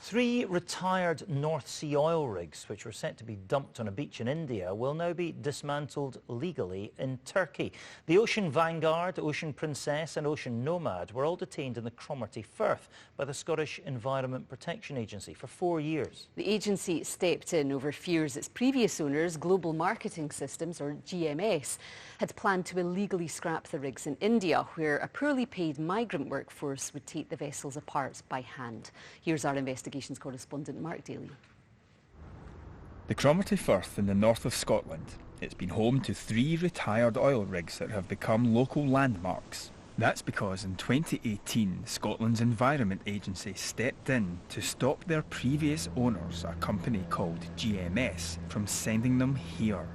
Three retired North Sea oil rigs, which were set to be dumped on a beach in India, will now be dismantled legally in Turkey. The Ocean Vanguard, Ocean Princess and Ocean Nomad were all detained in the Cromarty Firth by the Scottish Environment Protection Agency for 4 years. The agency stepped in over fears its previous owners, Global Marketing Systems, or GMS, had planned to illegally scrap the rigs in India, where a poorly paid migrant workforce would take the vessels apart by hand. Here's our investigations correspondent Mark Daly. The Cromarty Firth in the north of Scotland. It's been home to 3 retired oil rigs that have become local landmarks. That's because in 2018, Scotland's Environment Agency stepped in to stop their previous owners, a company called GMS, from sending them here.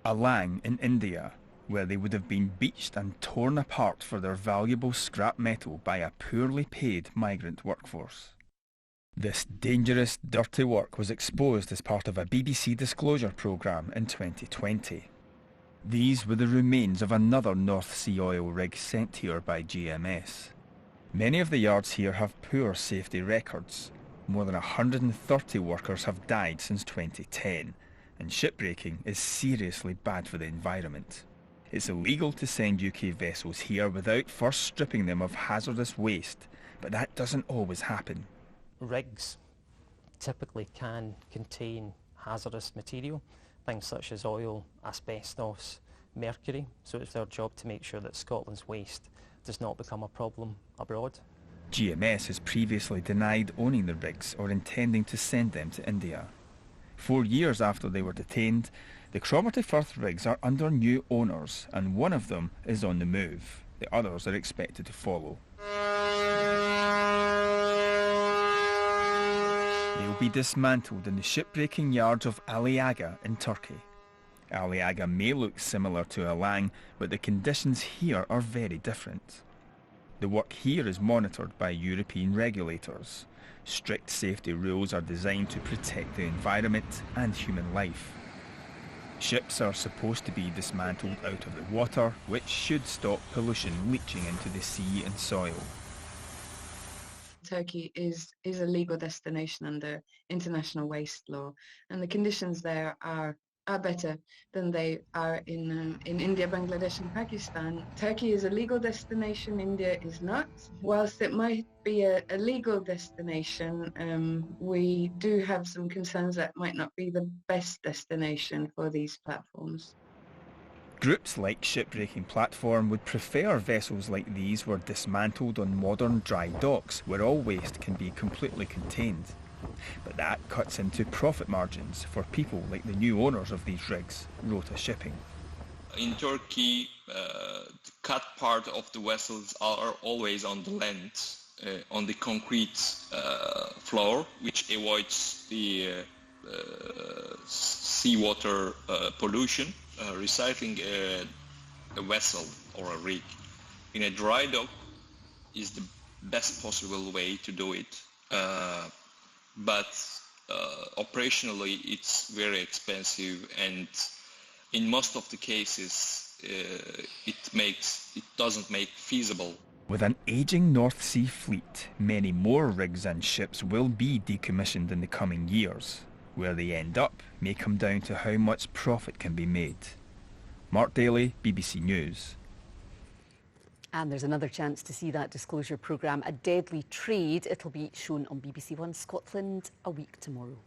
Alang in India, where they would have been beached and torn apart for their valuable scrap metal by a poorly paid migrant workforce. This dangerous, dirty work was exposed as part of a BBC disclosure programme in 2020. These were the remains of another North Sea oil rig sent here by GMS. Many of the yards here have poor safety records. More than 130 workers have died since 2010, and shipbreaking is seriously bad for the environment. It's illegal to send UK vessels here without first stripping them of hazardous waste, but that doesn't always happen. Rigs typically can contain hazardous material, things such as oil, asbestos, mercury, so it's their job to make sure that Scotland's waste does not become a problem abroad. GMS has previously denied owning the rigs or intending to send them to India. 4 years after they were detained, the Cromarty Firth rigs are under new owners, and one of them is on the move. The others are expected to follow. They will be dismantled in the shipbreaking yards of Aliaga in Turkey. Aliaga may look similar to Alang, but the conditions here are very different. The work here is monitored by European regulators. Strict safety rules are designed to protect the environment and human life. Ships are supposed to be dismantled out of the water, which should stop pollution leaching into the sea and soil. Turkey is a legal destination under international waste law, and the conditions there are better than they are in India, Bangladesh and Pakistan. Turkey is a legal destination, India is not. Whilst it might be a legal destination, we do have some concerns that might not be the best destination for these platforms. Groups like Shipbreaking Platform would prefer vessels like these were dismantled on modern dry docks where all waste can be completely contained. But that cuts into profit margins for people like the new owners of these rigs, Rota Shipping. In Turkey, the cut part of the vessels are always on the land, on the concrete floor, which avoids the seawater pollution. Recycling a vessel or a rig in a dry dock is the best possible way to do it, but operationally it's very expensive, and in most of the cases it doesn't make feasible. With an ageing North Sea fleet, many more rigs and ships will be decommissioned in the coming years. Where they end up may come down to how much profit can be made. Mark Daly, BBC News. And there's another chance to see that disclosure programme, A Deadly Trade. It'll be shown on BBC One Scotland a week tomorrow.